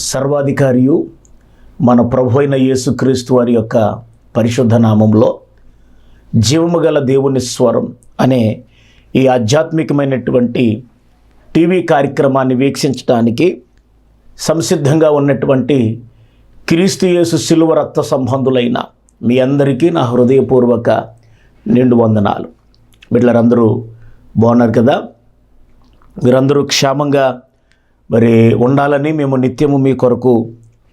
సర్వాధికారియు మన ప్రభు అయిన యేసుక్రీస్తు వారి యొక్క పరిశుద్ధ నామంలో జీవము గల దేవుని స్వరం అనే ఈ ఆధ్యాత్మికమైనటువంటి టీవీ కార్యక్రమాన్ని వీక్షించడానికి సంసిద్ధంగా ఉన్నటువంటి క్రీస్తు యేసు శిలువ రక్త సంబంధులైన మీ అందరికీ నా హృదయపూర్వక నిండు వందనాలు. వీళ్ళందరూ బాగున్నారు కదా? మీరందరూ క్షేమంగా మరి ఉండాలని మేము నిత్యము మీ కొరకు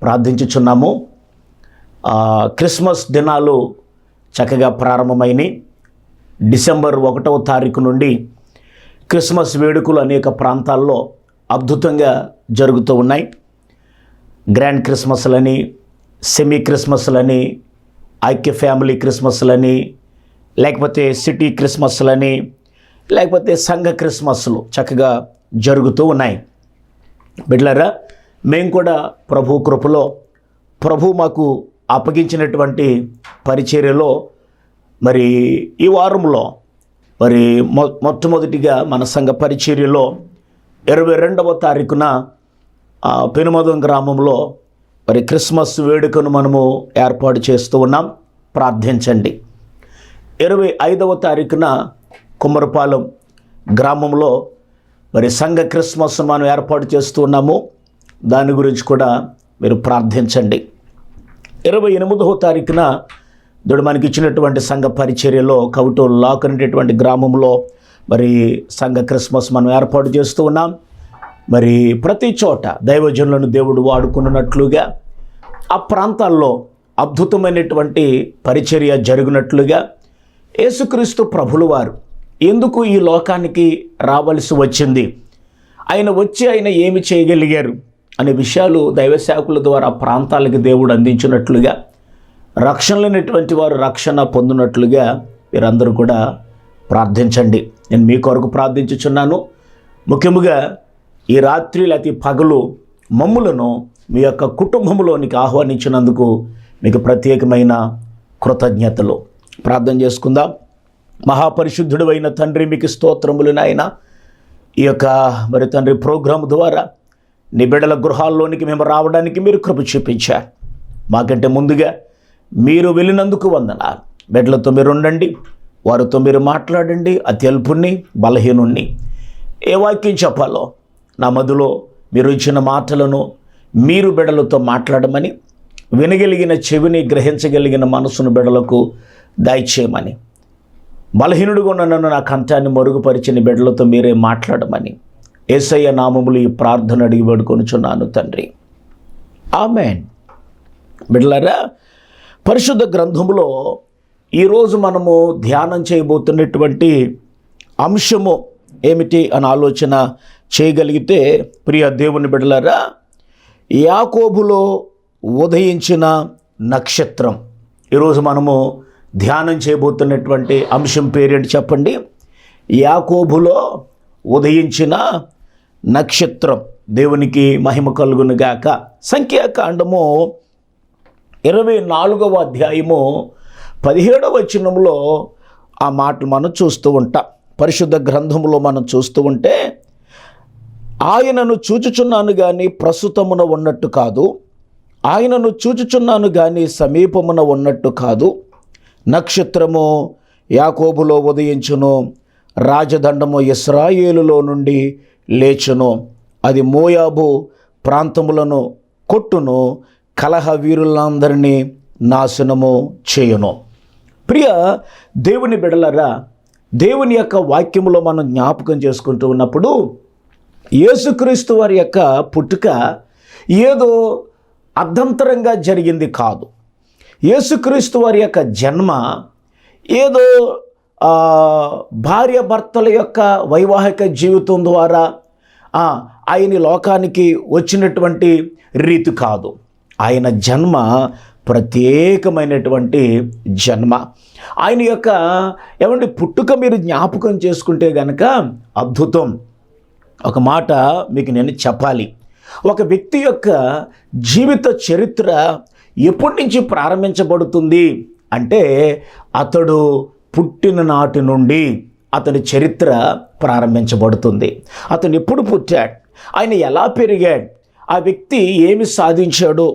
ప్రార్థించుచున్నాము. క్రిస్మస్ దినాలు చక్కగా ప్రారంభమైనవి. డిసెంబర్ 1వ తారీఖు నుండి క్రిస్మస్ వేడుకలు అనేక ప్రాంతాల్లో అద్భుతంగా జరుగుతూ ఉన్నాయి. గ్రాండ్ క్రిస్మస్లని, సెమీ క్రిస్మస్లని, ఐక్య ఫ్యామిలీ క్రిస్మస్లని, లేకపోతే సిటీ క్రిస్మస్లని, లేకపోతే సంఘ క్రిస్మస్లు చక్కగా జరుగుతూ ఉన్నాయి. బిడ్డలారా, మేము కూడా ప్రభు కృపలో ప్రభు మాకు అప్పగించినటువంటి పరిచర్యలో మరి ఈ వారంలో మరి మొట్టమొదటిగా మన సంఘ పరిచర్యలో 22వ తారీఖున పెనుమదం గ్రామంలో మరి క్రిస్మస్ వేడుకను మనము ఏర్పాటు చేస్తూ ఉన్నాం. ప్రార్థించండి. 25వ తారీఖున కుమ్మరపాలెం గ్రామంలో మరి సంఘ క్రిస్మస్ మనం ఏర్పాటు చేస్తూ ఉన్నాము. దాని గురించి కూడా మీరు ప్రార్థించండి. 28వ తారీఖున దేవుడు మనకి ఇచ్చినటువంటి సంఘ పరిచర్యలో కవిటోల్ లాక్ అనేటటువంటి గ్రామంలో మరి సంఘ క్రిస్మస్ మనం ఏర్పాటు చేస్తూ ఉన్నాం. మరి ప్రతి చోట దైవజనులను దేవుడు వాడుకున్నట్లుగా ఆ ప్రాంతాల్లో అద్భుతమైనటువంటి పరిచర్య జరిగినట్లుగా యేసుక్రీస్తు ప్రభులు వారు ఎందుకు ఈ లోకానికి రావలసి వచ్చింది, ఆయన వచ్చి ఆయన ఏమి చేయగలిగారు అనే విషయాలు దైవ సేవకుల ద్వారా ప్రాంతాలకి దేవుడు అందించినట్లుగా, రక్షణ లేనటువంటి వారు రక్షణ పొందినట్లుగా మీరందరూ కూడా ప్రార్థించండి. నేను మీ కొరకు ప్రార్థించుచున్నాను. ముఖ్యంగా ఈ రాత్రి లేకపోతే పగలు మమ్ములను మీ యొక్క కుటుంబంలోనికి ఆహ్వానించినందుకు మీకు ప్రత్యేకమైన కృతజ్ఞతలు. ప్రార్థన చేసుకుందాం. మహాపరిశుద్ధుడు అయిన తండ్రి, మీకు స్తోత్రములు నాయన. ఈ యొక్క మరి తండ్రి ప్రోగ్రాం ద్వారా నీ బిడ్డల గృహాల్లోనికి మేము రావడానికి మీరు కృప చూపించారు. మాకంటే ముందుగా మీరు వెళ్ళినందుకు వందనాలు. బిడ్డలతో మీరు ఉండండి, వారితో మీరు మాట్లాడండి. అత్యల్పుణ్ణి, బలహీనుణ్ణి ఏ వాక్యం చెప్పాలో నా మధ్యలో మీరు ఇచ్చిన మాటలను మీరు బిడ్డలతో మాట్లాడమని, వినగలిగిన చెవిని, గ్రహించగలిగిన మనసును బిడ్డలకు దయచేయమని, బలహీనుడుగా ఉన్న నన్ను నా కంఠాన్ని మరుగుపరిచిన బిడ్డలతో మీరే మాట్లాడమని యేసయ్య నామములు ఈ ప్రార్థన అడిగి వేడుకొనుచున్నాను తండ్రి, ఆమేన్. బిడ్డలారా, పరిశుద్ధ గ్రంథములో ఈరోజు మనము ధ్యానం చేయబోతున్నటువంటి అంశము ఏమిటి అని ఆలోచన చేయగలిగితే, ప్రియ దేవుని బిడ్డలారా, యాకోబులో ఉదయించిన నక్షత్రం. ఈరోజు మనము ధ్యానం చేయబోతున్నటువంటి అంశం పేరేంటి చెప్పండి? యాకోబులో ఉదయించిన నక్షత్రం. దేవునికి మహిమ కలుగును గాక. సంఖ్యాకాండము 24వ అధ్యాయము 17వ వచనంలో ఆ మాట మనం చూస్తూ ఉంటాం. పరిశుద్ధ గ్రంథములో మనం చూస్తూ ఉంటే, ఆయనను చూచుచున్నాను కానీ ప్రస్తుతమున ఉన్నట్టు కాదు, ఆయనను చూచుచున్నాను కానీ సమీపమున ఉన్నట్టు కాదు. నక్షత్రము యాకోబులో ఉదయించును, రాజదండము ఇశ్రాయేలులో నుండి లేచును, అది మోయాబు ప్రాంతములను కొట్టును, కలహ వీరులందరినీ నాశనము చేయును. ప్రియ దేవుని బిడలరా, దేవుని యొక్క వాక్యములో మనం జ్ఞాపకం చేసుకుంటూ ఉన్నప్పుడు యేసుక్రీస్తు వారి యొక్క పుట్టుక ఏదో అర్ధంతరంగా జరిగింది కాదు. యేసుక్రీస్తు వారి యొక్క జన్మ ఏదో భార్యాభర్తల యొక్క వైవాహిక జీవితం ద్వారా ఆయన లోకానికి వచ్చినటువంటి రీతి కాదు. ఆయన జన్మ ప్రత్యేకమైనటువంటి జన్మ. ఆయన యొక్క పుట్టుక మీరు జ్ఞాపకం చేసుకుంటే గనక అద్భుతం. ఒక మాట మీకు నేను చెప్పాలి. ఒక వ్యక్తి యొక్క జీవిత చరిత్ర ఎప్పటి నుంచి ప్రారంభించబడుతుంది అంటే, అతడు పుట్టిన నాటి నుండి అతని చరిత్ర ప్రారంభించబడుతుంది. అతను ఎప్పుడు పుట్టాడు, ఆయన ఎలా పెరిగాడు, ఆ వ్యక్తి ఏమి సాధించాడు,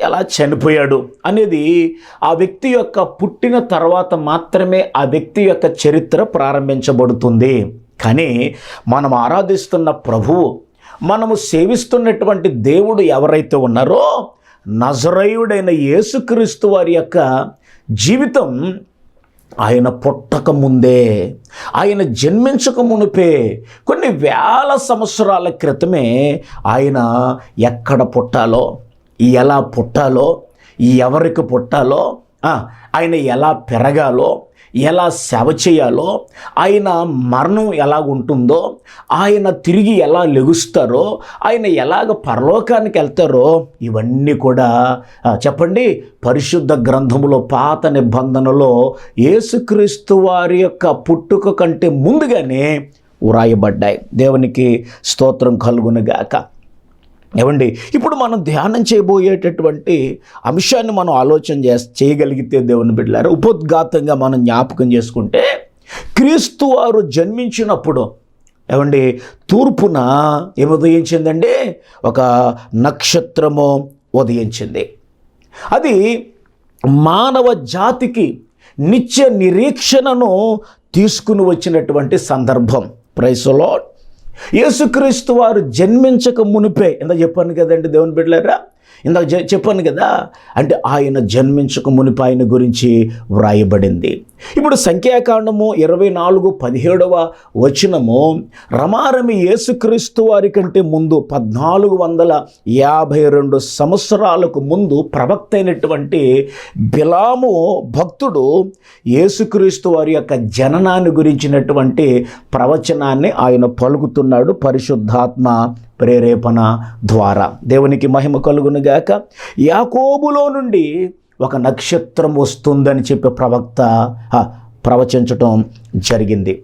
ఎలా చనిపోయాడు అనేది ఆ వ్యక్తి యొక్క పుట్టిన తర్వాత మాత్రమే ఆ వ్యక్తి యొక్క చరిత్ర ప్రారంభించబడుతుంది. కానీ మనం ఆరాధిస్తున్న ప్రభువు, మనము సేవిస్తున్నటువంటి దేవుడు ఎవరైతే ఉన్నారో నజరేయుడైన యేసుక్రీస్తు వారి యొక్క జీవితం ఆయన పుట్టక ముందే, ఆయన జన్మించక మునిపే, కొన్ని వేల సంవత్సరాల క్రితమే ఆయన ఎక్కడ పుట్టాలో, ఎలా పుట్టాలో, ఎవరికి పుట్టాలో, ఆయన ఎలా పెరగాలో, ఎలా సేవ చేయాలో, ఆయన మరణం ఎలా ఉంటుందో, ఆయన తిరిగి ఎలా లెగుస్తారో, ఆయన ఎలాగ పరలోకానికి వెళ్తారో, ఇవన్నీ కూడా చెప్పండి పరిశుద్ధ గ్రంథములో పాత నిబంధనలో యేసుక్రీస్తు వారి యొక్క పుట్టుక కంటే ముందుగానే వ్రాయబడ్డాయి. దేవునికి స్తోత్రం కలుగునుగాక. ఏమండి, ఇప్పుడు మనం ధ్యానం చేయబోయేటటువంటి అంశాన్ని మనం ఆలోచన చేయగలిగితే దేవుని బిడ్డలారా, ఉపోద్ఘాతంగా మనం జ్ఞాపకం చేసుకుంటే, క్రీస్తు వారు జన్మించినప్పుడు ఏమండి తూర్పున ఏమి ఉదయించిందండి? ఒక నక్షత్రము ఉదయించింది. అది మానవ జాతికి నిత్య నిరీక్షణను తీసుకుని వచ్చినటువంటి సందర్భం. Praise the lord. యేసుక్రీస్తు వారు జన్మించక మునిపే, ఇందాక చెప్పాను కదండి దేవుని బిడ్డలారా, ఇందాక చెప్పాను కదా, అంటే ఆయన జన్మించక మునిపే ఆయన గురించి వ్రాయబడింది. ఇప్పుడు సంఖ్యాకాండము 24:17 వచనము, రమారమి యేసుక్రీస్తు వారి కంటే ముందు 1452 సంవత్సరాలకు ముందు ప్రవక్త అయినటువంటి బిలాము భక్తుడు యేసుక్రీస్తు వారి యొక్క జననాన్ని గురించినటువంటి ప్రవచనాన్ని ఆయన పలుకుతున్నాడు పరిశుద్ధాత్మ ప్రేరేపణ ద్వారా. దేవునికి మహిమ కలుగునుగాక. యాకోబులో నుండి ఒక నక్షత్రం వస్తుందని చెప్పి ప్రవక్త ప్రవచించటం జరిగింది.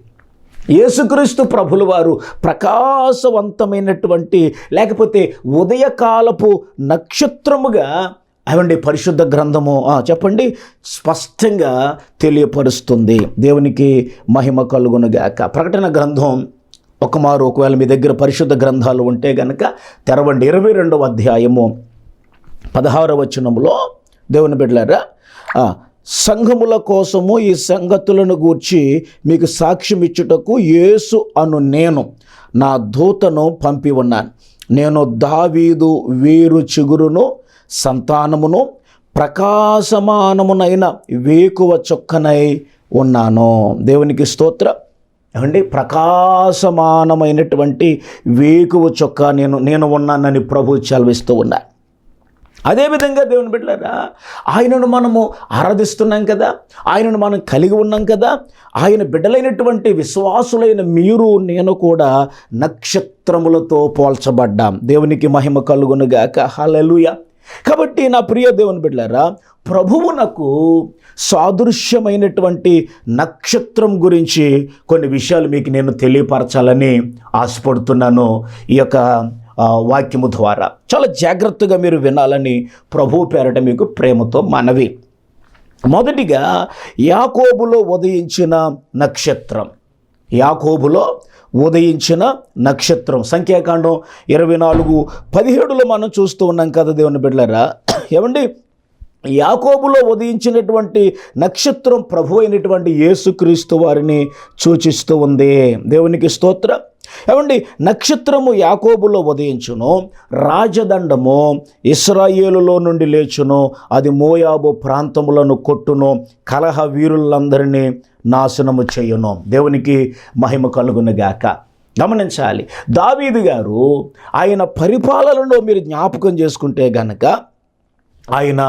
యేసుక్రీస్తు ప్రభుల వారు ప్రకాశవంతమైనటువంటి లేకపోతే ఉదయకాలపు నక్షత్రముగా అవండి పరిశుద్ధ గ్రంథము చెప్పండి స్పష్టంగా తెలియపరుస్తుంది. దేవునికి మహిమ కలుగునుగాక. ప్రకటన గ్రంథం ఒకవేళ మీ దగ్గర పరిశుద్ధ గ్రంథాలు ఉంటే గనక తెరవండి. 22వ అధ్యాయము 16వ వచనములో దేవుని బిడ్డలారా, సంఘముల కోసము ఈ సంగతులను గూర్చి మీకు సాక్ష్యం ఇచ్చుటకు యేసు అను నేను నా దూతను పంపి ఉన్నాను. నేను దావీదు వీరు చిగురును సంతానమును ప్రకాశమానమునైన వేకువ చొక్కనై ఉన్నాను. దేవునికి స్తోత్రం. ఏమండి, ప్రకాశమానమైనటువంటి వేకువ చొక్క నేను ఉన్నానని ప్రభు చలవిస్తూ ఉన్నారు. అదేవిధంగా దేవుని బిడ్డలారా, ఆయనను మనము ఆరాధిస్తున్నాం కదా, ఆయనను మనం కలిగి ఉన్నాం కదా. ఆయన బిడ్డలైనటువంటి విశ్వాసులైన మీరు నేను కూడా నక్షత్రములతో పోల్చబడ్డాం. దేవునికి మహిమ కలుగునుగాక. హల్లెలూయా. కాబట్టి నా ప్రియ దేవుని బిడ్డలారా, ప్రభువునకు సాదృశ్యమైనటువంటి నక్షత్రం గురించి కొన్ని విషయాలు మీకు నేను తెలియపరచాలని ఆశపడుతున్నాను. ఈ యొక్క వాక్యము ద్వారా చాలా జాగ్రత్తగా మీరు వినాలని ప్రభువు పేరట మీకు ప్రేమతో మనవి. మొదటిగా యాకోబులో ఉదయించిన నక్షత్రం. యాకోబులో ఉదయించిన నక్షత్రం సంఖ్యాకాండం 24:17 మనం చూస్తూ ఉన్నాం కదా దేవుని బిడ్డలారా. ఏమండి, యాకోబులో ఉదయించినటువంటి నక్షత్రం ప్రభు అయినటువంటి యేసుక్రీస్తు వారిని సూచిస్తూ ఉంది. దేవునికి స్తోత్రం. ఏమండి, నక్షత్రము యాకోబులో ఉదయించును, రాజదండము ఇశ్రాయేలులో నుండి లేచును, అది మోయాబు ప్రాంతములను కొట్టును, కలహ వీరులందరినీ నాశనము చేయును. దేవునికి మహిమ కలుగునుగాక. గమనించాలి, దావీదు గారు ఆయన పరిపాలనలో మీరు జ్ఞాపకం చేసుకుంటే గనక ఆయన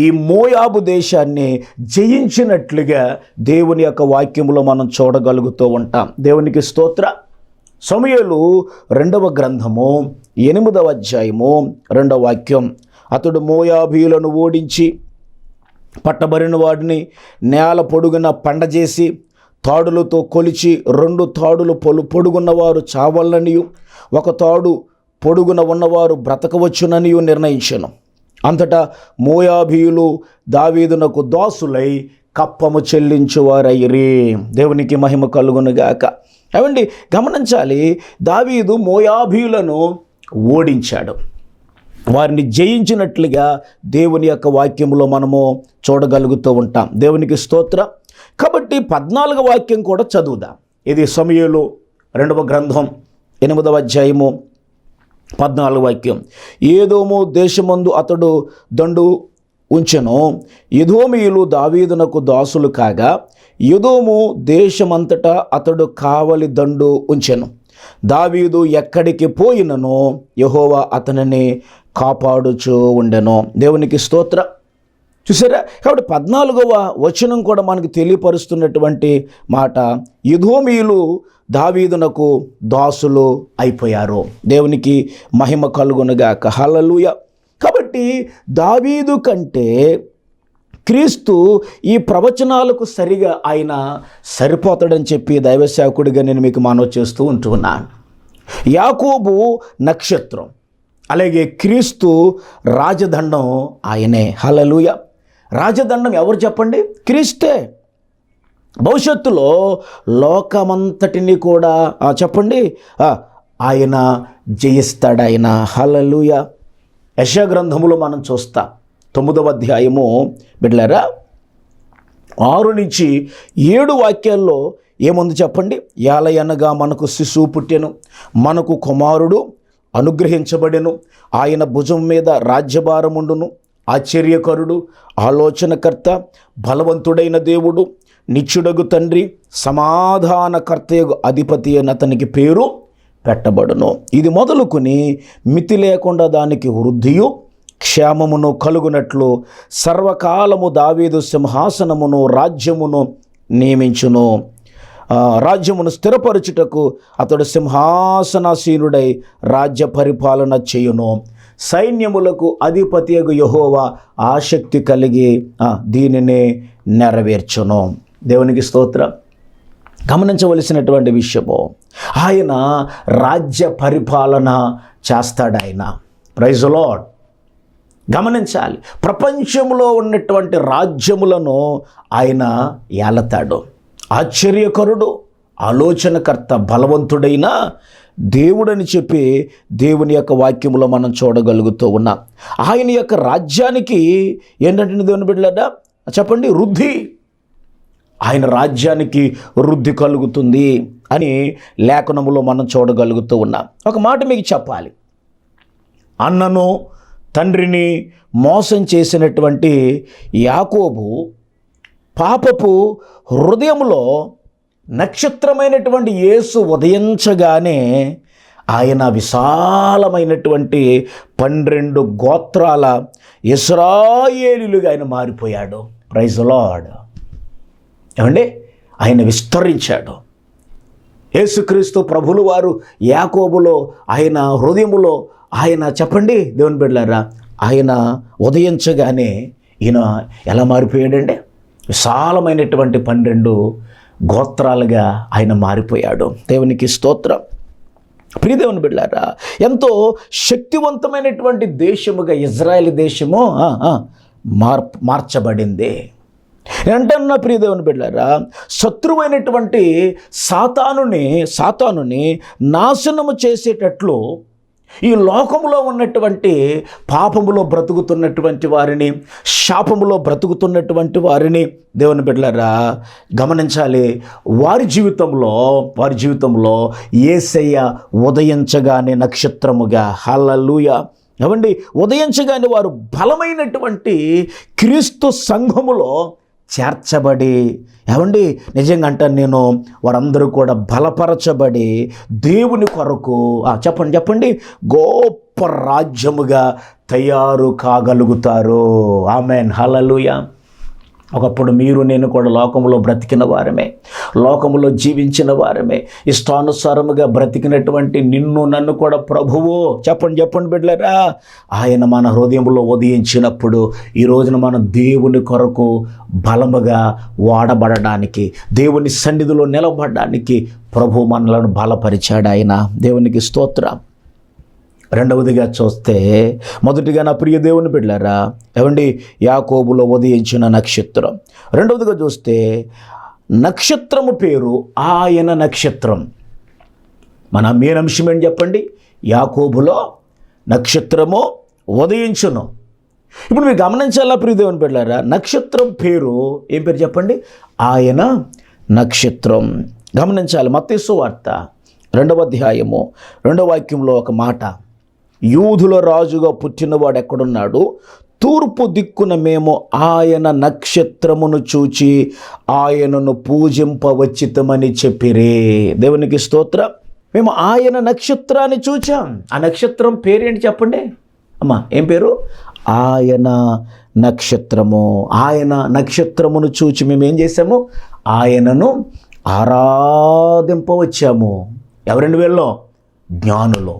ఈ మోయాబు దేశాన్ని జయించినట్లుగా దేవుని యొక్క వాక్యములో మనం చూడగలుగుతూ ఉంటాం. దేవునికి స్తోత్ర. సమూయేలు 2వ గ్రంథము 8వ అధ్యాయము 2వ వాక్యం, అతడు మోయాబీయులను ఓడించి పట్టబడిన వాడిని నేల పొడుగున పండజేసి తాడులతో కొలిచి 2 తాడులు పొడుగున్నవారు చావాలనియు 1 తాడు పొడుగున ఉన్నవారు బ్రతకవచ్చుననియు నిర్ణయించెను. అంతటా మోయాబీయులు దావీదునకు దాసులై కప్పము చెల్లించువారైరి. దేవునికి మహిమ కలుగునుగాక. ఏమండి, గమనించాలి, దావీదు మోయాబీయులను ఓడించాడు. వారిని జయించినట్లుగా దేవుని యొక్క వాక్యంలో మనము చూడగలుగుతూ ఉంటాం. దేవునికి స్తోత్రం. కాబట్టి 14వ వాక్యం కూడా చదువుదాం. ఇది సమూయేలు 2వ గ్రంథం 8వ అధ్యాయము 14వ వాక్యం. ఏదోము దేశమందు అతడు దండు ఉంచెను. ఎదోమీయులు దావీదునకు దాసులు కాగా ఎదోము దేశమంతటా అతడు కావలి దండు ఉంచెను. దావీదు ఎక్కడికి పోయిననో యెహోవా అతనిని కాపాడుచూ ఉండెను. దేవునికి స్తోత్రం. చూసారా? కాబట్టి 14వ వచనం కూడా మనకు తెలియపరుస్తున్నటువంటి మాట, ఎదోమీయులు దావీదునకు దాసులు అయిపోయారు. దేవునికి మహిమ కలుగునుగాక. హల్లెలూయా. కాబట్టి దావీదు కంటే క్రీస్తు ఈ ప్రవచనాలకు సరిగా ఆయన సరిపోతాడని చెప్పి దైవసేవకుడిగా నేను మీకు మనవి చేస్తూ ఉంటున్నాను. యాకోబు నక్షత్రం, అలాగే క్రీస్తు రాజదండం ఆయనే. హల్లెలూయా. రాజదండం ఎవరు చెప్పండి? క్రీస్తే. భవిష్యత్తులో లోకమంతటిని కూడా చెప్పండి ఆయన జయిస్తాడు ఆయన. హల్లెలూయా. యెషయా గ్రంథములో మనం చూస్తాం 9వ అధ్యాయము బిడ్డలారా 6 నుంచి 7 వాక్యాల్లో ఏముంది చెప్పండి? యాలయనగా మనకు శిశువు పుట్టెను, మనకు కుమారుడు అనుగ్రహించబడెను, ఆయన భుజం మీద రాజ్యభారముండును, ఆశ్చర్యకరుడు, ఆలోచనకర్త, బలవంతుడైన దేవుడు, నిత్యుడగు తండ్రి, సమాధానకర్తయగు అధిపతి అని అతనికి పేరు పెట్టబడును. ఇది మొదలుకొని మితి లేకుండా దానికి వృద్ధియు క్షేమమును కలుగునట్లు సర్వకాలము దావీదు సింహాసనమును రాజ్యమును నియమించును. రాజ్యమును స్థిరపరచుటకు అతడు సింహాసనాసీనుడై రాజ్య పరిపాలన చేయును. సైన్యములకు అధిపతియగు యెహోవా ఆసక్తి కలిగి దీనిని నెరవేర్చును. దేవునికి స్తోత్రం. గమనించవలసినటువంటి విషయము, ఆయన రాజ్య పరిపాలన చేస్తాడు. ఆయన ప్రైజ్ ది లార్డ్. గమనించాలి, ప్రపంచంలో ఉన్నటువంటి రాజ్యములను ఆయన ఏలతాడు. ఆశ్చర్యకరుడు, ఆలోచనకర్త, బలవంతుడైన దేవుడని చెప్పి దేవుని యొక్క వాక్యములో మనం చూడగలుగుతూ ఉన్నాం. ఆయన యొక్క రాజ్యానికి ఏంటంటే దేవుని బిడ్డలారా చెప్పండి, వృద్ధి. ఆయన రాజ్యానికి వృద్ధి కలుగుతుంది అని లేఖనములో మనం చూడగలుగుతూ ఉన్నాం. ఒక మాట మీకు చెప్పాలి, అన్నను తండ్రిని మోసం చేసినటువంటి యాకోబు పాపపు హృదయంలో నక్షత్రమైనటువంటి యేసు ఉదయించగానే ఆయన విశాలమైనటువంటి 12 గోత్రాల ఇశ్రాయేలీయులుగా ఆయన మారిపోయాడు. Praise the lord. ఏమండి? ఆయన విస్తరించాడు. యేసుక్రీస్తు ప్రభులు వారు యాకోబులో, ఆయన హృదయములో ఆయన చెప్పండి దేవుని బిడ్డలారా, ఆయన ఉదయించగానే ఈయన ఎలా మారిపోయాడంటే విశాలమైనటువంటి 12 గోత్రాలుగా ఆయన మారిపోయాడు. దేవునికి స్తోత్రం. ప్రియ దేవుని బిడ్డలారా, ఎంతో శక్తివంతమైనటువంటి దేశముగా ఇజ్రాయెల్ దేశము మార్చబడింది. ఏంటన్నా ప్రియ దేవుని బిడ్డలారా, శత్రువైనటువంటి సాతానుని నాశనము చేసేటట్లు ఈ లోకములో ఉన్నటువంటి పాపములో బ్రతుకుతున్నటువంటి వారిని, శాపములో బ్రతుకుతున్నటువంటి వారిని దేవుని బిడ్డలారా గమనించాలి, వారి జీవితంలో యేసయ్య ఉదయించగానే నక్షత్రముగా, హల్లెలూయా, ఏమండి, ఉదయించగానే వారు బలమైనటువంటి క్రీస్తు సంఘములో చేర్చబడి, ఏమండి నిజంగా అంటాను నేను, వారందరూ కూడా బలపరచబడి దేవుని కొరకు చెప్పండి గొప్ప రాజ్యముగా తయారు కాగలుగుతారు. ఆమేన్. హల్లెలూయా. ఒకప్పుడు మీరు నేను కూడా లోకములో బ్రతికిన వారమే, లోకములో జీవించిన వారమే. ఇష్టానుసారముగా బ్రతికినటువంటి నిన్ను నన్ను కూడా ప్రభువు చెప్పండి బిడ్డలారా, ఆయన మన హృదయంలో ఉదయించినప్పుడు ఈ రోజున మనం దేవుని కొరకు బలముగా వాడబడడానికి, దేవుని సన్నిధిలో నిలబడడానికి ప్రభు మనలను బలపరిచాడు ఆయన. దేవునికి స్తోత్రం. రెండవదిగా చూస్తే, మొదటిగా నా ప్రియ దేవుని బిడ్డలారా, ఏమండి యాకోబులో ఉదయించిన నక్షత్రం. రెండవదిగా చూస్తే నక్షత్రము పేరు ఆయన నక్షత్రం. మన మెయిన్ అంశం ఏంటి చెప్పండి? యాకోబులో నక్షత్రము ఉదయించును. ఇప్పుడు మీరు గమనించాలా ప్రియ దేవుని బిడ్డలారా, నక్షత్రం పేరు ఏం పేరు చెప్పండి? ఆయన నక్షత్రం. గమనించాలి. మత్తయి సువార్త 2వ అధ్యాయము 2వ వాక్యంలో ఒక మాట, యూదుల రాజుగా పుట్టినవాడు ఎక్కడున్నాడు? తూర్పు దిక్కున మేము ఆయన నక్షత్రమును చూచి ఆయనను పూజింపవచ్చితమని చెప్పిరే. దేవునికి స్తోత్రం. మేము ఆయన నక్షత్రాన్ని చూచాం. ఆ నక్షత్రం పేరేంటి చెప్పండి అమ్మా? ఏం పేరు? ఆయన నక్షత్రము. ఆయన నక్షత్రమును చూచి మేము ఏం చేశాము? ఆయనను ఆరాధింపవచ్చాము. ఎవరండి వీళ్ళు? జ్ఞానులు,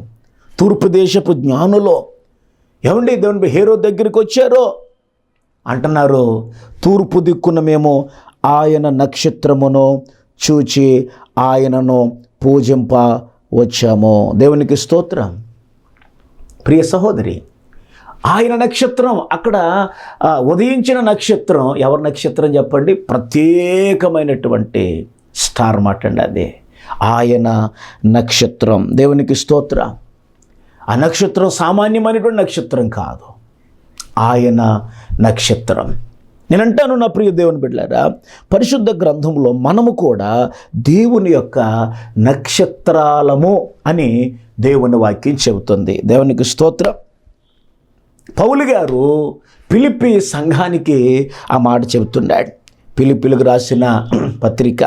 తూర్పు దేశపు జ్ఞానులు. ఏమండి దేవుని హేరోదు దగ్గరికి వచ్చారో అంటున్నారు, తూర్పు దిక్కున మేము ఆయన నక్షత్రమును చూచి ఆయనను పూజింప వచ్చాము. దేవునికి స్తోత్రం. ప్రియ సహోదరి, ఆయన నక్షత్రం, అక్కడ ఉదయించిన నక్షత్రం ఎవరి నక్షత్రం చెప్పండి? ప్రత్యేకమైనటువంటి స్టార్ మాట అండి అదే ఆయన నక్షత్రం. దేవునికి స్తోత్రం. ఆ నక్షత్రం సామాన్యమైనటువంటి నక్షత్రం కాదు, ఆయన నక్షత్రం. నేను అంటాను నా ప్రియ దేవుని బిడ్డలారా, పరిశుద్ధ గ్రంథంలో మనము కూడా దేవుని యొక్క నక్షత్రాలము అని దేవుని వాక్యం చెబుతుంది. దేవునికి స్తోత్రం. పౌలు గారు ఫిలిప్పీ సంఘానికి ఆ మాట చెబుతున్నాడు. ఫిలిప్పీలకు రాసిన పత్రిక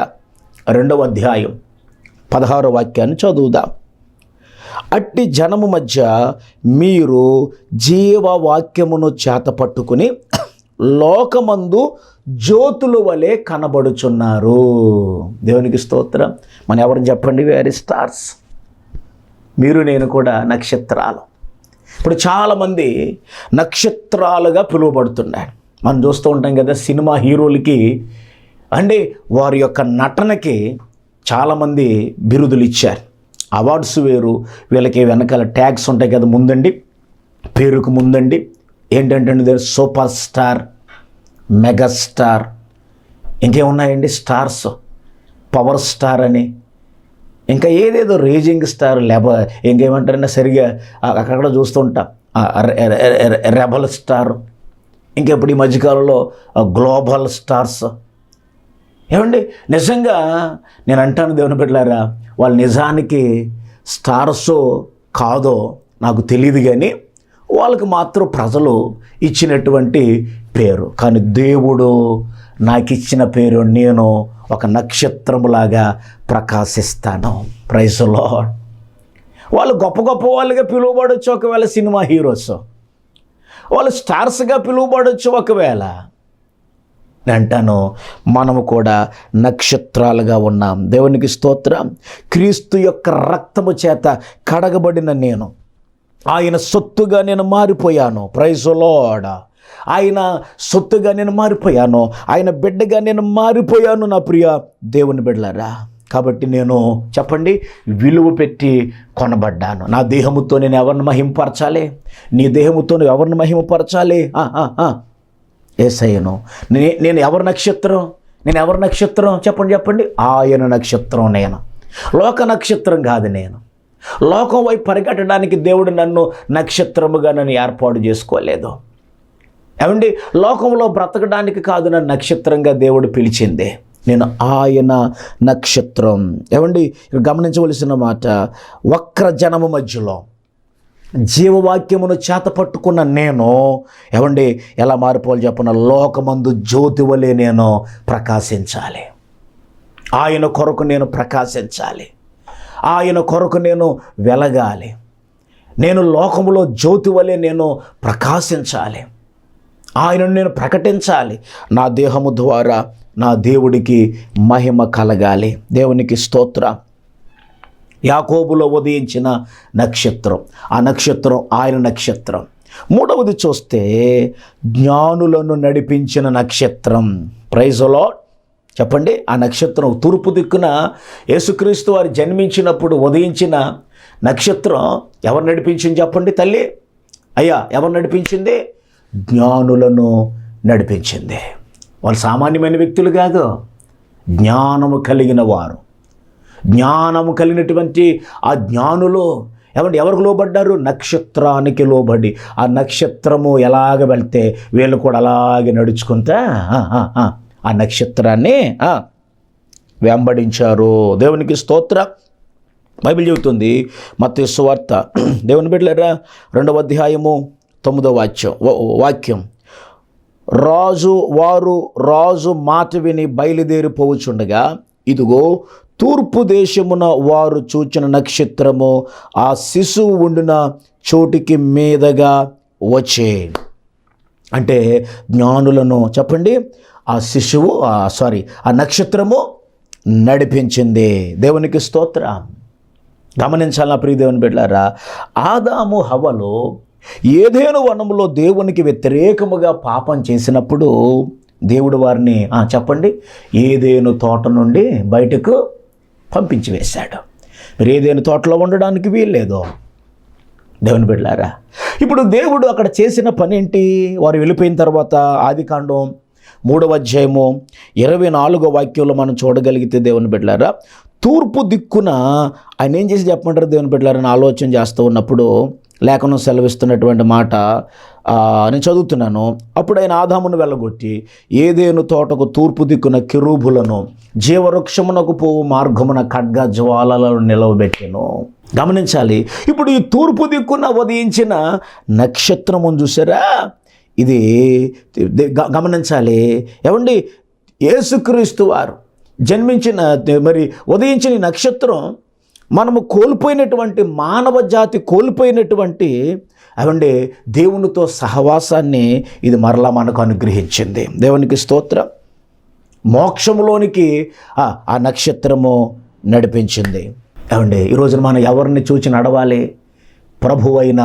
2వ అధ్యాయం 16వ వాక్యాన్ని చదువుదాం. అట్టి జనము మధ్య మీరు జీవవాక్యమును చేతపట్టుకుని లోకమందు జ్యోతుల వలె కనబడుచున్నారు. దేవునికి స్తోత్రం. మనం ఎవరిని చెప్పండి? వేరే స్టార్స్. మీరు నేను కూడా నక్షత్రాలు. ఇప్పుడు చాలామంది నక్షత్రాలుగా పిలువబడుతున్నారు. మనం చూస్తూ ఉంటాం కదా, సినిమా హీరోలకి అంటే వారి యొక్క నటనకి చాలామంది బిరుదులు ఇచ్చారు. అవార్డ్స్ వేరు, వీళ్ళకి వెనకాల ట్యాగ్స్ ఉంటాయి కదా ముందండి, పేరుకు ముందండి. ఏంటంటే సూపర్ స్టార్, మెగాస్టార్, ఇంకేమున్నాయండి స్టార్స్, పవర్ స్టార్ అని, ఇంకా ఏదేదో రేజింగ్ స్టార్, ఇంకేమంటారన్నా సరిగా అక్కడ చూస్తూ ఉంటాం, రెబల్ స్టార్, ఇంకెప్పుడు ఈ మధ్యకాలంలో గ్లోబల్ స్టార్స్. ఏమండి నిజంగా నేను అంటాను దేవుని బిడ్డలారా, వాళ్ళు నిజానికి స్టార్సో కాదో నాకు తెలియదు, కానీ వాళ్ళకి మాత్రం ప్రజలు ఇచ్చినటువంటి పేరు. కానీ దేవుడు నాకు ఇచ్చిన పేరు, నేను ఒక నక్షత్రములాగా ప్రకాశిస్తాను. Praise the Lord. వాళ్ళు గొప్ప గొప్ప వాళ్ళుగా పిలువబడవచ్చు ఒకవేళ, సినిమా హీరోస్ వాళ్ళు స్టార్స్గా పిలువబడవచ్చు ఒకవేళ. నేను అంటాను మనము కూడా నక్షత్రాలుగా ఉన్నాం. దేవునికి స్తోత్రం. క్రీస్తు యొక్క రక్తము చేత కడగబడిన నేను ఆయన సొత్తుగా నేను మారిపోయాను. Praise the lord. ఆయన సొత్తుగా నేను మారిపోయాను, ఆయన బిడ్డగా నేను మారిపోయాను నా ప్రియ దేవుని బిడ్డలారా. కాబట్టి నేను చెప్పండి, విలువ పెట్టి కొనబడ్డాను. నా దేహముతో నేను ఎవరిని మహిమపరచాలి? నీ దేహముతో నువ్వు ఎవరిని మహిమపరచాలి? యేసయ్యను. నేను ఎవరి నక్షత్రం? నేను ఎవరి నక్షత్రం? చెప్పండి. ఆయన నక్షత్రం నేను. లోక నక్షత్రం కాదు నేను. లోకం వైపు పరిగెట్టడానికి దేవుడు నన్ను నక్షత్రముగా నన్ను ఏర్పాటు చేసుకోలేదు. ఏమండి, లోకంలో బ్రతకడానికి కాదు నన్ను నక్షత్రంగా దేవుడు పిలిచిందే. నేను ఆయన నక్షత్రం. ఏమండి, గమనించవలసిన మాట, వక్ర జనము మధ్యలో జీవవాక్యమును చేతపట్టుకున్న నేను ఏమండి ఎలా మారిపోవాలి చెప్పిన? లోకమందు జ్యోతి వలె నేను ప్రకాశించాలి. ఆయన కొరకు నేను ప్రకాశించాలి, ఆయన కొరకు నేను వెలగాలి. నేను లోకములో జ్యోతి వలె నేను ప్రకాశించాలి, ఆయనను నేను ప్రకటించాలి. నా దేహము ద్వారా నా దేవుడికి మహిమ కలగాలి. దేవునికి స్తోత్రం. యాకోబులో ఉదయించిన నక్షత్రం, ఆ నక్షత్రం ఆయన నక్షత్రం. మూడవది చూస్తే జ్ఞానులను నడిపించిన నక్షత్రం. Praise the lord. చెప్పండి, ఆ నక్షత్రం తూర్పు దిక్కున యేసుక్రీస్తు వారు జన్మించినప్పుడు ఉదయించిన నక్షత్రం ఎవరు నడిపించింది చెప్పండి తల్లి? అయ్యా, ఎవరు నడిపించింది? జ్ఞానులను నడిపించింది. వాళ్ళు సామాన్యమైన వ్యక్తులు కాదు, జ్ఞానము కలిగిన వారు. జ్ఞానము కలిగినటువంటి ఆ జ్ఞానులు ఏమంటే ఎవరికి లోబడ్డారు? నక్షత్రానికి లోబడి. ఆ నక్షత్రము ఎలాగ వెళ్తే వీళ్ళు కూడా అలాగే నడుచుకుంటా ఆ నక్షత్రాన్ని వెంబడించారు. దేవునికి స్తోత్రం. బైబిల్ చెబుతుంది, మత్తయి సువార్త, దేవుని బిడ్డలారా, 2వ అధ్యాయము 9వ వాక్యం, రాజు మాట విని బయలుదేరిపోవచ్చుండగా ఇదిగో తూర్పు దేశమున వారు చూచిన నక్షత్రము ఆ శిశువు ఉండిన చోటికి మీదగా వచ్చే. అంటే జ్ఞానులను చెప్పండి, ఆ నక్షత్రము నడిపించింది. దేవునికి స్తోత్రం. గమనించాలి నా ప్రియ దేవుని బిడ్డలారా, ఆదాము హవ్వలు ఏదెను వనములో దేవునికి వ్యతిరేకముగా పాపం చేసినప్పుడు దేవుడు వారిని చెప్పండి, ఏదెను తోట నుండి బయటకు పంపించి వేశాడు. మీరు ఏదెను తోటలో ఉండడానికి వీల్లేదు. దేవుని బిడ్డలారా, ఇప్పుడు దేవుడు అక్కడ చేసిన పని ఏంటి? వారు వెళ్ళిపోయిన తర్వాత ఆదికాండం 3వ అధ్యాయము 24వ వాక్యంలో మనం చూడగలిగితే దేవుని బిడ్డలారా, తూర్పు దిక్కున ఆయన ఏం చేసి చెప్పమంటారు దేవుని బిడ్డలారని ఆలోచన చేస్తూ ఉన్నప్పుడు లేఖనం సెలవిస్తున్నటువంటి మాట నేను చదువుతున్నాను. అప్పుడు ఆయన ఆదామును వెళ్ళగొట్టి ఏదెను తోటకు తూర్పు దిక్కున కెరూబులను, జీవవృక్షమునకు పోవు మార్గమున ఖడ్గ జ్వాలలను నిలవబెట్టెను. గమనించాలి, ఇప్పుడు ఈ తూర్పు దిక్కున ఉదయించిన నక్షత్రమును చూసారా? ఇది గమనించాలి. ఏమండి, యేసుక్రీస్తు వారు జన్మించిన మరి ఉదయించిన నక్షత్రం మనము కోల్పోయినటువంటి మానవ జాతి కోల్పోయినటువంటి అవండి దేవునితో సహవాసాన్ని ఇది మరలా మనకు అనుగ్రహించింది. దేవునికి స్తోత్రం. మోక్షములోనికి ఆ నక్షత్రము నడిపించింది. ఏమండి, ఈరోజున మనం ఎవరిని చూచి నడవాలి? ప్రభువైన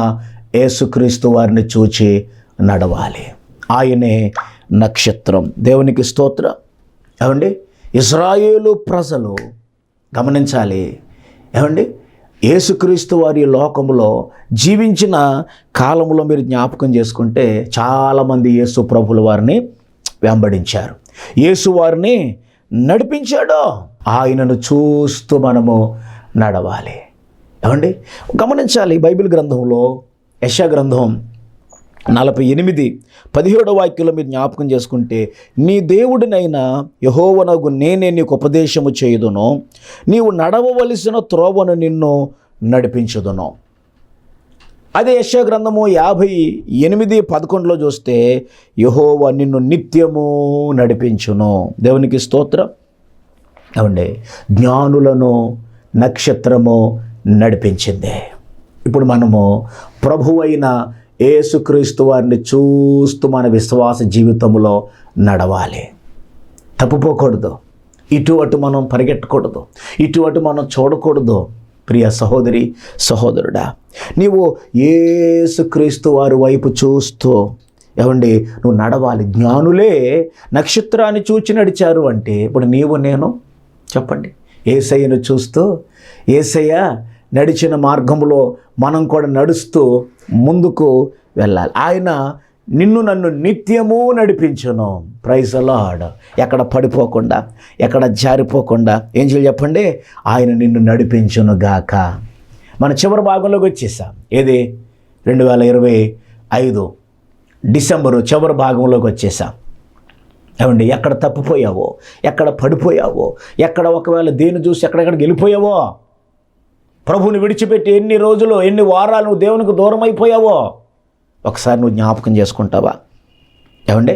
యేసుక్రీస్తు వారిని చూచి నడవాలి. ఆయనే నక్షత్రం. దేవునికి స్తోత్రం. ఏమండి, ఇశ్రాయేలు ప్రజలు గమనించాలి. ఏమండి, యేసుక్రీస్తు వారి లోకములో జీవించిన కాలంలో మీరు జ్ఞాపకం చేసుకుంటే చాలామంది యేసు ప్రభుల వారిని వెంబడించారు, యేసు వారిని నడిపించాడు. ఆయనను చూస్తూ మనము నడవాలి. ఏమండి, గమనించాలి. బైబిల్ గ్రంథంలో యెషయా గ్రంథం 48:17 వాక్యంలో మీరు జ్ఞాపకం చేసుకుంటే, నీ దేవుడినైనా యెహోవానగు నేనే నీకు ఉపదేశము చేయుదును, నీవు నడవవలసిన త్రోవను నిన్ను నడిపించుదును. అదే యెషయా గ్రంథము 58:11 చూస్తే, యెహోవా నిన్ను నిత్యము నడిపించును. దేవునికి స్తోత్రం. ఏమండి, జ్ఞానులను నక్షత్రము నడిపించింది. ఇప్పుడు మనము ప్రభువైన యేసుక్రీస్తు వారిని చూస్తూ మన విశ్వాస జీవితంలో నడవాలి. తప్పుపోకూడదు. ఇటు అటు మనం పరిగెట్టకూడదు, ఇటు అటు మనం చూడకూడదు. ప్రియ సహోదరి సహోదరుడా, నీవు యేసుక్రీస్తు వారి వైపు చూస్తూ ఏమండి నువ్వు నడవాలి. జ్ఞానులే నక్షత్రాన్ని చూచి నడిచారు అంటే ఇప్పుడు నీవు నేను చెప్పండి, యేసయ్యను చూస్తూ యేసయ్య నడిచిన మార్గంలో మనం కూడా నడుస్తూ ముందుకు వెళ్ళాలి. ఆయన నిన్ను నన్ను నిత్యము నడిపించును. Praise the lord. ఎక్కడ పడిపోకుండా, ఎక్కడ జారిపోకుండా ఏం చేయాలి చెప్పండి? ఆయన నిన్ను నడిపించును గాక. మన చివరి భాగంలోకి వచ్చేసాం. ఏది 2025 డిసెంబరు చివరి భాగంలోకి వచ్చేసాం. ఏమండి, ఎక్కడ తప్పిపోయావో, ఎక్కడ పడిపోయావో, ఎక్కడ ఒకవేళ దేన్ని చూసి ఎక్కడెక్కడికి వెళ్ళిపోయావో, ప్రభువుని విడిచిపెట్టి ఎన్ని రోజులు ఎన్ని వారాలు నువ్వు దేవునికి దూరం అయిపోయావో ఒకసారి నువ్వు జ్ఞాపకం చేసుకుంటావా? ఏమండి,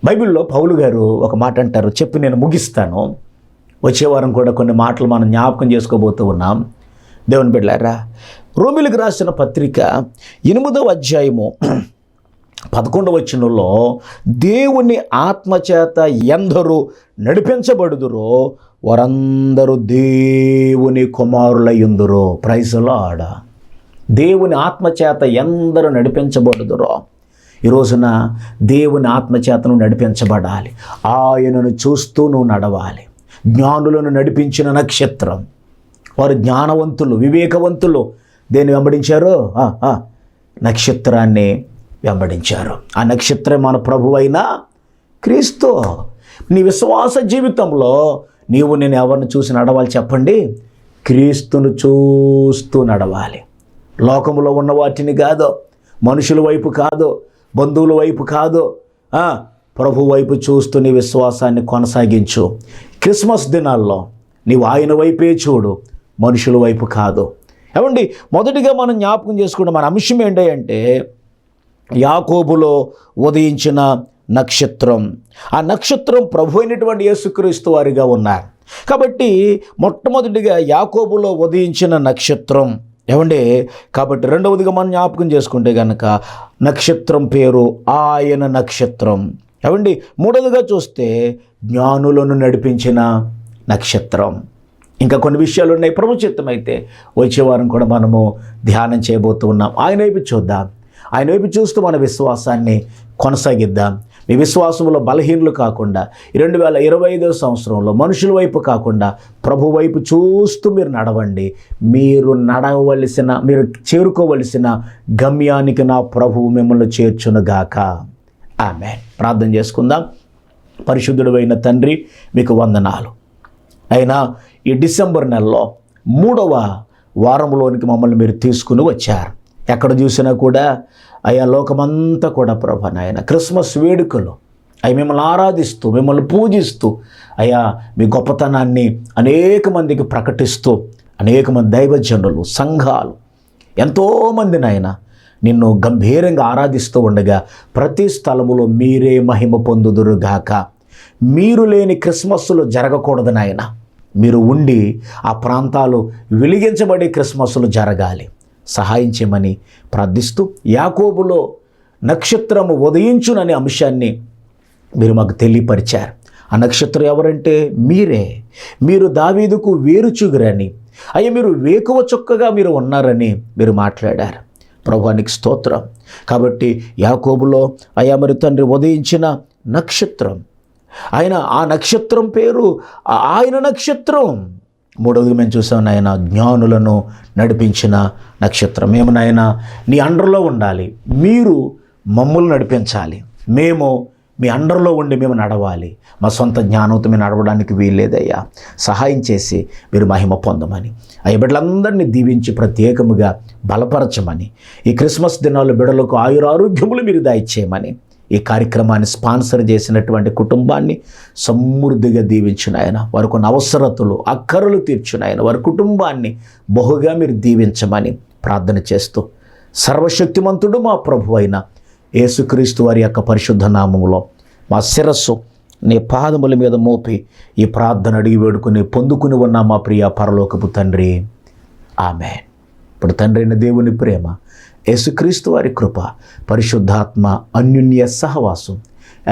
బైబిల్లో పౌలు గారు ఒక మాట అంటారు, చెప్పి నేను ముగిస్తాను. వచ్చే వారం కూడా కొన్ని మాటలు మనం జ్ఞాపకం చేసుకోబోతూ ఉన్నాం. దేవుని బిడ్డలారా, రోమీయులకు రాసిన పత్రిక 8వ అధ్యాయము 11వ వచనంలో, దేవుని ఆత్మచేత ఎందరూ నడిపించబడుదురో వారందరూ దేవుని కుమారులయ్యుందురు. Praise the lord. దేవుని ఆత్మచేత ఎందరూ నడిపించబడుదురో, ఈ రోజున దేవుని ఆత్మచేతను నడిపించబడాలి. ఆయనను చూస్తూ నువ్వు నడవాలి. జ్ఞానులను నడిపించిన నక్షత్రం. వారు జ్ఞానవంతులు, వివేకవంతులు. దేన్ని వెంబడించారు? నక్షత్రాన్ని వెంబడించారు. ఆ నక్షత్రం మన ప్రభువైన క్రీస్తు. నీ విశ్వాస జీవితంలో నీవు నేను ఎవరిని చూసి నడవాలి చెప్పండి? క్రీస్తును చూస్తూ నడవాలి. లోకములో ఉన్న వాటిని కాదు, మనుషుల వైపు కాదు, బంధువుల వైపు కాదు, ప్రభు వైపు చూస్తూ నీ విశ్వాసాన్ని కొనసాగించు. క్రిస్మస్ దినాల్లో నీవు ఆయన వైపే చూడు, మనుషుల వైపు కాదు. ఏమండి, మొదటిగా మనం జ్ఞాపకం చేసుకుంటే మన అంశం ఏంటంటే యాకోబులో ఉదయించిన నక్షత్రం. ఆ నక్షత్రం ప్రభు అయినటువంటి యేసుక్రీస్తు వారిగా ఉన్నారు కాబట్టి మొట్టమొదటిగా యాకోబులో ఉదయించిన నక్షత్రం. ఏమండి, కాబట్టి రెండవదిగా మనం జ్ఞాపకం చేసుకుంటే కనుక నక్షత్రం పేరు ఆయన నక్షత్రం. ఏమండి, మూడవదిగా చూస్తే జ్ఞానులను నడిపించిన నక్షత్రం. ఇంకా కొన్ని విషయాలు ఉన్నాయి. ప్రభు చిత్తమైతే వచ్చే వారం కూడా మనము ధ్యానం చేయబోతూ ఉన్నాం. ఆయన వైపు చూద్దాం, ఆయన వైపు చూస్తూ మన విశ్వాసాన్ని కొనసాగిద్దాం. మీ విశ్వాసంలో బలహీనులు కాకుండా 2025 సంవత్సరంలో మనుషుల వైపు కాకుండా ప్రభు వైపు చూస్తూ మీరు నడవండి. మీరు చేరుకోవలసిన గమ్యానికి నా ప్రభువు మిమ్మల్ని చేర్చునుగాక. ఆమేన్. ప్రార్థన చేసుకుందాం. పరిశుద్ధుడైన తండ్రి, మీకు వందనాలు. అయినా ఈ డిసెంబర్ నెలలో 3వ వారంలోనికి మమ్మల్ని మీరు తీసుకుని వచ్చారు. ఎక్కడ చూసినా కూడా అయ్యా లోకమంతా కూడా ప్రభు నాయన క్రిస్మస్ వేడుకలు అవి మిమ్మల్ని ఆరాధిస్తూ, మిమ్మల్ని పూజిస్తూ, అయ్యా మీ గొప్పతనాన్ని అనేక మందికి ప్రకటిస్తూ, అనేక మంది దైవజనులు, సంఘాలు, ఎంతోమంది నాయన నిన్ను గంభీరంగా ఆరాధిస్తూ ఉండగా ప్రతి స్థలములో మీరే మహిమ పొందుదురుగాక. మీరు లేని క్రిస్మస్సులు జరగకూడదు నాయన. మీరు ఉండి ఆ ప్రాంతాలు వెలిగించబడే క్రిస్మస్సులు జరగాలి. సహాయం చేయమని ప్రార్థిస్తూ యాకోబులో నక్షత్రము ఉదయించుననే అంశాన్ని మీరు మాకు తెలియపరిచారు. ఆ నక్షత్రం ఎవరంటే మీరే. మీరు దావీదుకు వేరుచుగురని, అయ్యా మీరు వేకువ చుక్కగా మీరు ఉన్నారని మీరు మాట్లాడారు. ప్రభువానికి స్తోత్రం. కాబట్టి యాకోబులో అయ్యా మరి తండ్రి ఉదయించిన నక్షత్రం, ఆ నక్షత్రం పేరు ఆయన నక్షత్రం. మూడవది మేము చూసాం నాయన, జ్ఞానులను నడిపించిన నక్షత్రం. మేము నాయన నీ అండర్లో ఉండాలి, మీరు మమ్మల్ని నడిపించాలి, మేము మీ అండర్లో ఉండి మేము నడవాలి. మా సొంత జ్ఞానంతో మేము నడవడానికి వీల్లేదయ్యా. సహాయం చేసి మీరు మహిమ పొందమని, ఆ బిడ్డలందరినీ దీవించి ప్రత్యేకముగా బలపరచమని, ఈ క్రిస్మస్ దినాల్లో బిడ్డలకు ఆయురారోగ్యములు మీరు దయచేయమని, ఈ కార్యక్రమాన్ని స్పాన్సర్ చేసినటువంటి కుటుంబాన్ని సమృద్ధిగా దీవించిన ఆయన, వారి కొన్ని అవసరతలు అక్కరలు తీర్చిన ఆయన, వారి కుటుంబాన్ని బహుగా మీరు దీవించమని ప్రార్థన చేస్తూ, సర్వశక్తిమంతుడు మా ప్రభు అయిన యేసుక్రీస్తు వారి యొక్క పరిశుద్ధ నామములో మా శిరస్సు నీ పాదముల మీద మోపి ఈ ప్రార్థన అడిగి వేడుకుని పొందుకుని ఉన్న మా ప్రియ పరలోకపు తండ్రి, ఆమేన్. ఇప్పుడు తండ్రి అయిన దేవుని ప్రేమ, యేసుక్రీస్తు వారి కృప, పరిశుద్ధాత్మ అన్యోన్య సహవాసం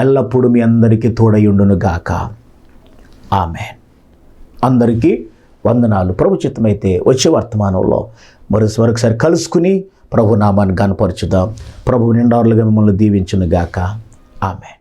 ఎల్లప్పుడూ మీ అందరికీ తోడయుండును గాక. ఆమేన్. అందరికీ వందనాలు. ప్రభు చిత్తమైతే వచ్చే వర్తమానంలో మరొకసారి కలుసుకుని ప్రభు నామాన్ని గణపరచుదాం. ప్రభు నిండారులుగా మిమ్మల్ని దీవించును గాక. ఆమేన్.